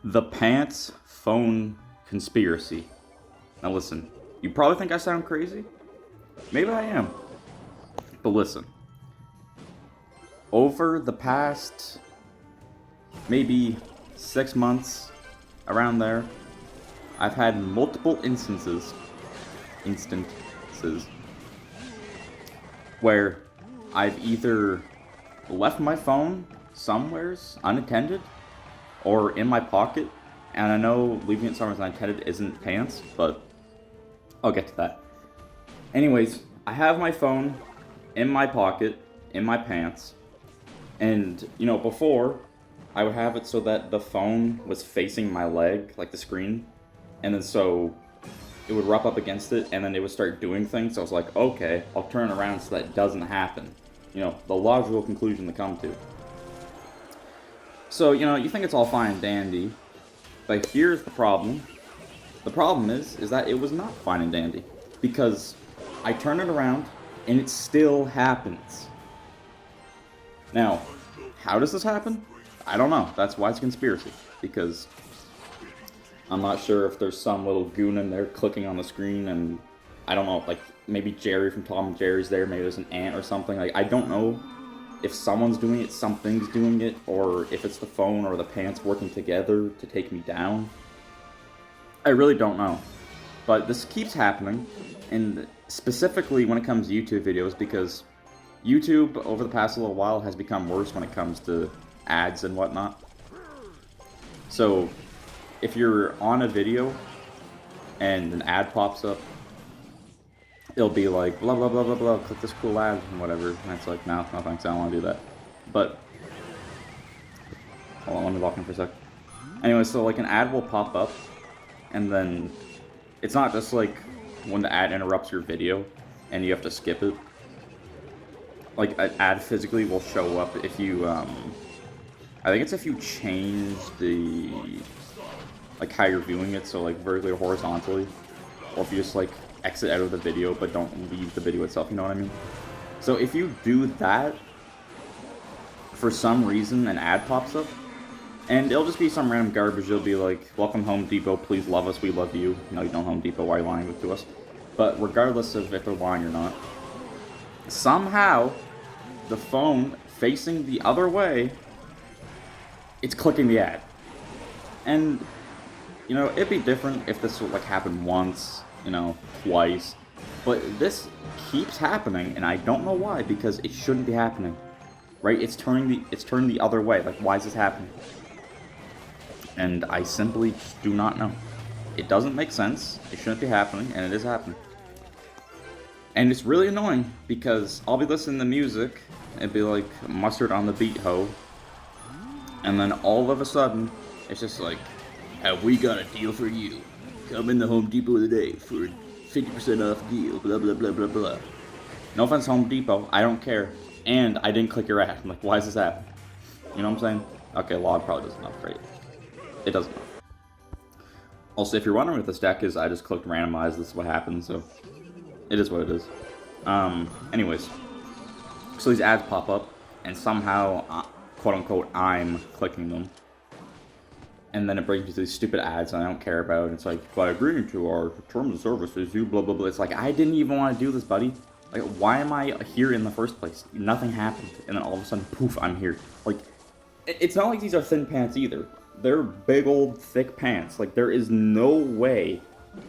The pants phone conspiracy. Now listen, you probably think I sound crazy. Maybe I am. But listen, over the past maybe 6 months, around there, I've had multiple instances where I've either left my phone somewheres unattended or in my pocket. And I know leaving it somewhere unattended isn't pants, but I'll get to that. Anyways, I have my phone in my pocket, in my pants, and before I would have it so that the phone was facing my leg, like the screen, and then so it would rub up against it, and then it would start doing things. So I was like, okay, I'll turn around so that doesn't happen. The logical conclusion to come to. So, you think it's all fine and dandy, but here's the problem. The problem is that it was not fine and dandy, because I turn it around, and it still happens. Now, how does this happen? I don't know. That's why it's a conspiracy, because I'm not sure if there's some little goon in there clicking on the screen, and I don't know, like, maybe Jerry from Tom and Jerry's there, maybe there's an ant or something. Like, I don't know if someone's doing it, something's doing it, or if it's the phone or the pants working together to take me down. I really don't know. But this keeps happening, and specifically when it comes to YouTube videos, because YouTube, over the past little while, has become worse when it comes to ads and whatnot. So, if you're on a video, and an ad pops up, it'll be like, blah blah blah blah blah, click this cool ad, and whatever, and it's like, no thanks, I don't want to do that. But, hold on, let me walk in for a sec. Anyway, so like an ad will pop up, and then it's not just like when the ad interrupts your video and you have to skip it. Like an ad physically will show up if you I think it's if you change the like how you're viewing it, so like vertically or horizontally, or if you just like exit out of the video but don't leave the video itself, you know what I mean? So if you do that, for some reason an ad pops up, and it'll just be some random garbage. It'll be like, welcome Home Depot, please love us, we love you. No, you don't Home Depot, why are you lying to us? But regardless of if they're lying or not, somehow the phone facing the other way, it's clicking the ad. And, it'd be different if this would like happen once, twice. But this keeps happening, and I don't know why, because it shouldn't be happening. Right? It's turning the other way. Like, why is this happening? And I simply do not know. It doesn't make sense. It shouldn't be happening, and it is happening. And it's really annoying, because I'll be listening to music, and it'd be like Mustard on the Beat Ho, and then all of a sudden, it's just like, have we got a deal for you? Come in the Home Depot today for a 50% off deal, blah blah blah blah blah. No offense, Home Depot, I don't care. And I didn't click your ad. I'm like, why is this happening? You know what I'm saying? Okay, log probably doesn't know. Great. It doesn't know. Also, if you're wondering what this deck is, I just clicked randomize. This is what happens, so it is what it is. Anyways. So these ads pop up, and somehow, quote unquote, I'm clicking them. And then it brings me to these stupid ads I don't care about. And it's like, by agreeing to our terms of services, you blah blah blah. It's like, I didn't even want to do this, buddy. Like, why am I here in the first place? Nothing happened, and then all of a sudden, poof, I'm here. Like, it's not like these are thin pants either. They're big old thick pants. Like, there is no way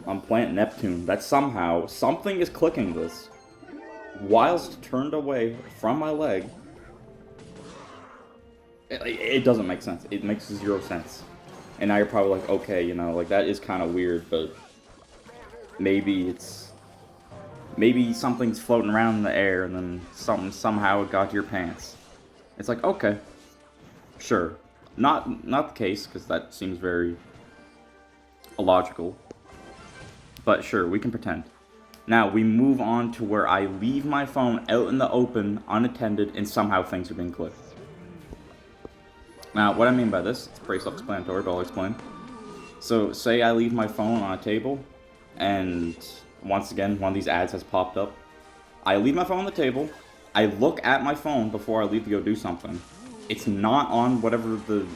on planet Neptune that somehow something is clicking this whilst turned away from my leg. It doesn't make sense. It makes zero sense. And now you're probably like, okay, like that is kind of weird, but maybe something's floating around in the air, and then somehow it got to your pants. It's like, okay, sure. Not the case, because that seems very illogical. But sure, we can pretend. Now, we move on to where I leave my phone out in the open, unattended, and somehow things are being clicked. Now, what I mean by this, it's pretty self-explanatory, but I'll explain. So, say I leave my phone on a table, and once again, one of these ads has popped up. I leave my phone on the table, I look at my phone before I leave to go do something. It's not on whatever the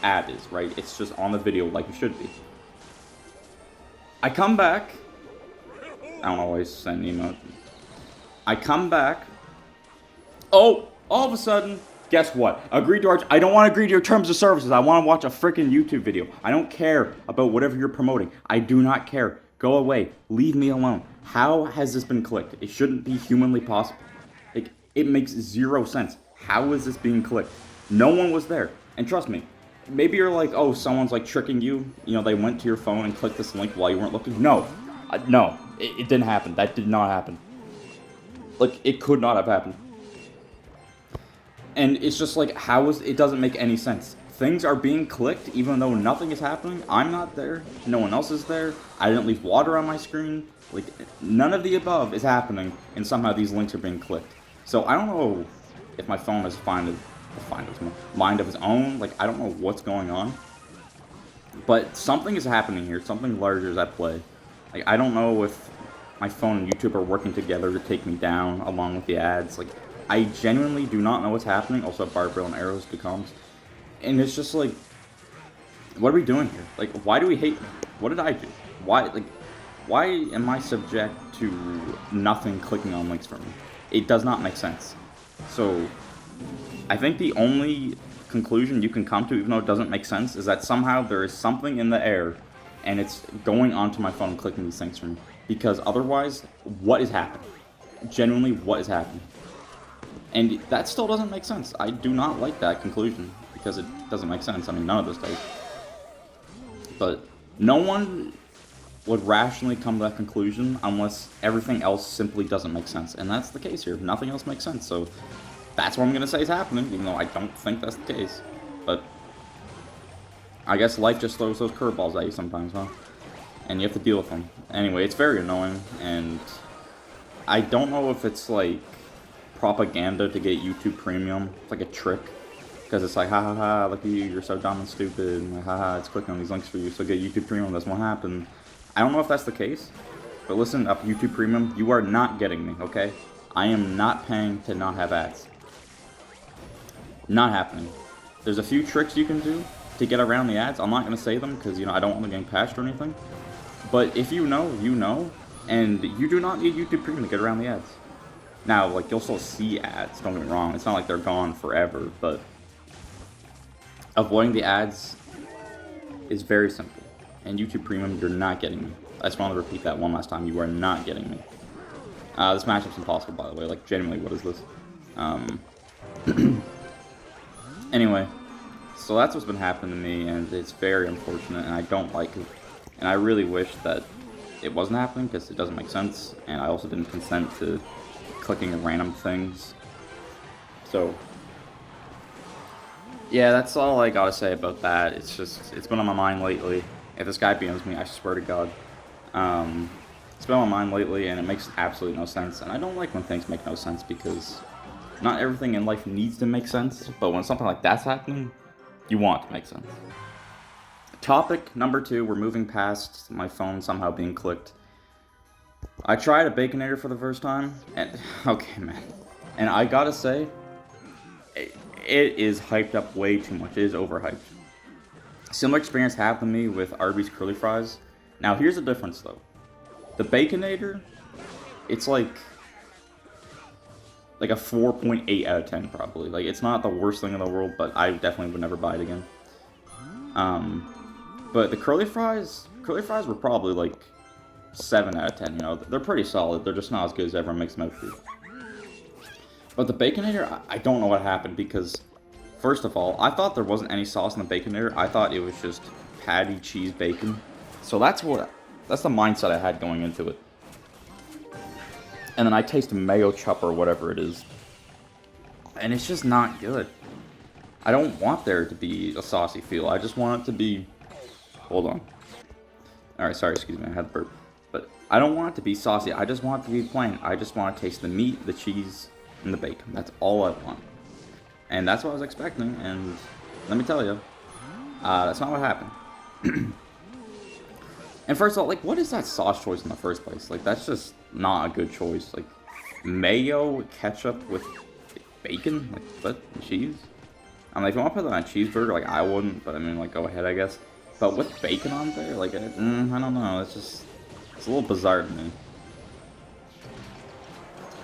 ad is, right? It's just on the video like it should be. I come back. I don't always send emote. I come back. Oh, all of a sudden, guess what? Agree to our... I don't want to agree to your terms of services. I want to watch a freaking YouTube video. I don't care about whatever you're promoting. I do not care. Go away. Leave me alone. How has this been clicked? It shouldn't be humanly possible. Like, it makes zero sense. How is this being clicked? No one was there. And trust me, maybe you're like, oh, someone's like tricking you. You know, they went to your phone and clicked this link while you weren't looking. No. No. It didn't happen. That did not happen. Like, it could not have happened. And it's just like, how is... It doesn't make any sense. Things are being clicked even though nothing is happening. I'm not there. No one else is there. I didn't leave water on my screen. Like, none of the above is happening, and somehow these links are being clicked. So I don't know if my phone has mind of its own. Like, I don't know what's going on. But something is happening here. Something larger is at play. Like, I don't know if my phone and YouTube are working together to take me down along with the ads. Like, I genuinely do not know what's happening. Also, barbell and arrows to comes. And it's just like, what are we doing here? Like, why do we hate... What did I do? Why am I subject to nothing clicking on links for me? It does not make sense. So, I think the only conclusion you can come to, even though it doesn't make sense, is that somehow there is something in the air, and it's going onto my phone and clicking these things for me. Because otherwise, what is happening? Genuinely, what is happening? And that still doesn't make sense. I do not like that conclusion, because it doesn't make sense. I mean, none of this does. But no one would rationally come to that conclusion unless everything else simply doesn't make sense. And that's the case here. Nothing else makes sense. So that's what I'm going to say is happening, even though I don't think that's the case. But I guess life just throws those curveballs at you sometimes, huh? And you have to deal with them. Anyway, it's very annoying, and I don't know if it's like propaganda to get YouTube Premium. It's like a trick. Because it's like, ha ha ha, look at you, you're so dumb and stupid, and like, ha ha, it's clicking on these links for you, so get YouTube Premium, that's what happened. I don't know if that's the case, but listen up, YouTube Premium, you are not getting me, okay? I am not paying to not have ads. Not happening. There's a few tricks you can do to get around the ads. I'm not going to say them, because, you know, I don't want them getting patched or anything. But if you know, you know, and you do not need YouTube Premium to get around the ads. Now, like, you'll still see ads, don't get me wrong, it's not like they're gone forever, but avoiding the ads is very simple. And YouTube Premium, you're not getting me. I just want to repeat that one last time. You are not getting me. This matchup's impossible, by the way. Like, genuinely, what is this? Anyway, so that's what's been happening to me, and it's very unfortunate, and I don't like it. And I really wish that it wasn't happening, because it doesn't make sense, and I also didn't consent to clicking random things. So yeah, that's all I gotta say about that. It's just, it's been on my mind lately. If this guy BMs me, I swear to God. It's been on my mind lately, and it makes absolutely no sense. And I don't like when things make no sense, because not everything in life needs to make sense. But when something like that's happening, you want it to make sense. Topic number 2, we're moving past my phone somehow being clicked. I tried a Baconator for the first time, and okay, man. And I gotta say, it is hyped up way too much. It is overhyped. Similar experience happened to me with Arby's curly fries. Now, here's the difference, though. The Baconator, it's like a 4.8 out of 10, probably. Like, it's not the worst thing in the world, but I definitely would never buy it again. But the curly fries were probably like 7 out of 10, you know. They're pretty solid. They're just not as good as everyone makes them out to be. But the Baconator, I don't know what happened, because, first of all, I thought there wasn't any sauce in the Baconator. I thought it was just patty, cheese, bacon. So that's the mindset I had going into it. And then I taste mayo chup or whatever it is. And it's just not good. I don't want there to be a saucy feel. I just want it to be... Hold on. Alright, sorry, excuse me, I had to burp. But I don't want it to be saucy. I just want it to be plain. I just want to taste the meat, the cheese, and the bacon. That's all I want. And that's what I was expecting, and let me tell you, that's not what happened. And first of all, like, what is that sauce choice in the first place? Like, that's just not a good choice. Like, mayo, ketchup with bacon? Like, what? Cheese? I'm like, if you want to put that on a cheeseburger, like, I wouldn't, but I mean, like, go ahead, I guess. But with bacon on there, like, I don't know, it's a little bizarre to me.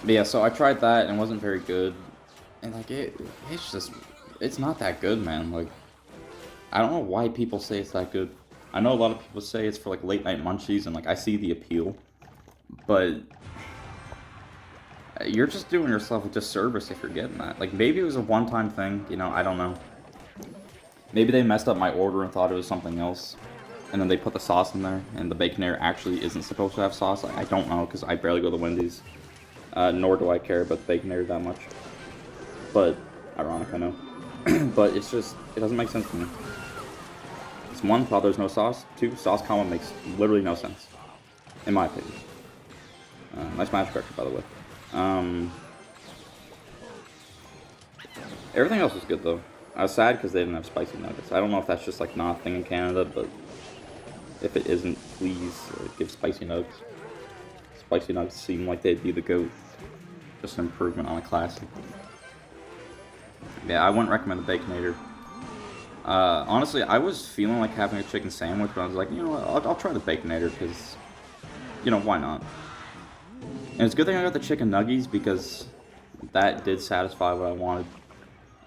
But yeah, so I tried that and it wasn't very good. And, like, it's not that good, man. Like, I don't know why people say it's that good. I know a lot of people say it's for, like, late night munchies, and, like, I see the appeal. But you're just doing yourself a disservice if you're getting that. Like, maybe it was a one-time thing, you know, I don't know. Maybe they messed up my order and thought it was something else. And then they put the sauce in there, and the Baconator actually isn't supposed to have sauce. I don't know, because I barely go to Wendy's. Nor do I care about the Baconator that much. But, ironic, I know. But it's just, it doesn't make sense to me. It's one, thought there's no sauce. Two, sauce combo makes literally no sense. In my opinion. Nice match correction, by the way. Everything else was good, though. I was sad because they didn't have spicy nuggets. I don't know if that's just, like, not a thing in Canada, but if it isn't, please give spicy nuggets. Spicy nuggets seem like they'd be the GOAT. Just an improvement on a classic. Yeah, I wouldn't recommend the Baconator. Honestly, I was feeling like having a chicken sandwich, but I was like, you know what, I'll try the Baconator, because, you know, why not? And it's a good thing I got the chicken nuggies, because that did satisfy what I wanted.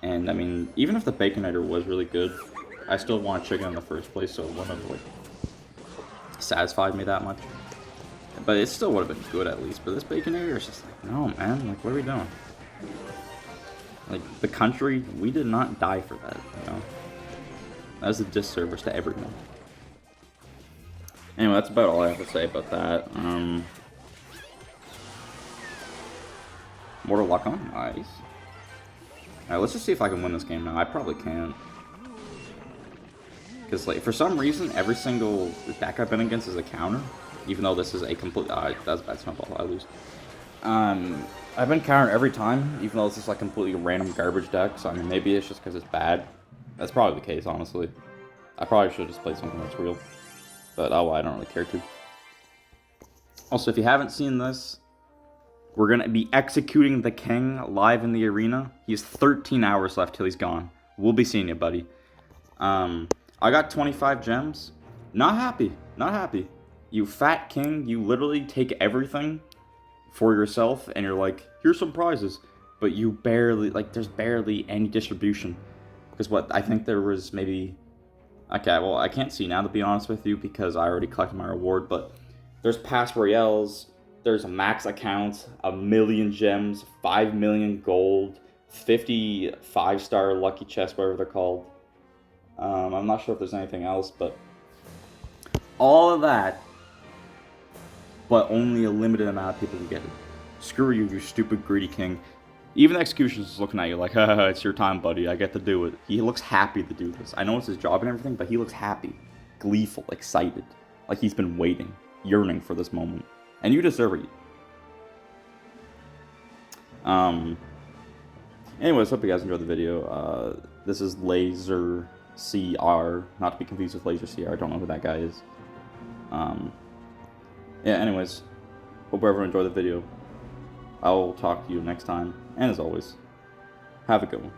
And, I mean, even if the Baconator was really good, I still wanted chicken in the first place, so it wouldn't have, like, satisfied me that much. But it still would have been good, at least. But this Baconator is just like, no, man, like, what are we doing? Like, the country, we did not die for that, you know? That was a disservice to everyone. Anyway, that's about all I have to say about that. Mortal Lock on, nice. Alright, let's just see if I can win this game now. I probably can't. Because, like, for some reason, every single deck I've been against is a counter. Even though this is a complete... that's a bad snowball. I lose. I've been countered every time, even though this is, like, completely random garbage deck. So, I mean, maybe it's just because it's bad. That's probably the case, honestly. I probably should have just played something that's real. But, oh, well, I don't really care to. Also, if you haven't seen this, we're going to be executing the king live in the arena. He has 13 hours left till he's gone. We'll be seeing you, buddy. I got 25 gems. Not happy. Not happy. You fat king, you literally take everything for yourself, and you're like, here's some prizes. But you barely, like, there's barely any distribution. Because what, I think there was maybe... Okay, well, I can't see now, to be honest with you, because I already collected my reward, but there's Pass Royales, there's a max account, 1,000,000 gems, 5 million gold, 50 5-star lucky chests, whatever they're called. I'm not sure if there's anything else, but all of that, but only a limited amount of people can get it. Screw you, you stupid greedy king. Even the Executioner's is looking at you like, haha, it's your time, buddy, I get to do it. He looks happy to do this. I know it's his job and everything, but he looks happy, gleeful, excited. Like he's been waiting, yearning for this moment. And you deserve it. Anyways, hope you guys enjoyed the video. This is Laser CR, not to be confused with Laser CR, I don't know who that guy is. Yeah, anyways, hope everyone enjoyed the video. I'll talk to you next time, and as always, have a good one.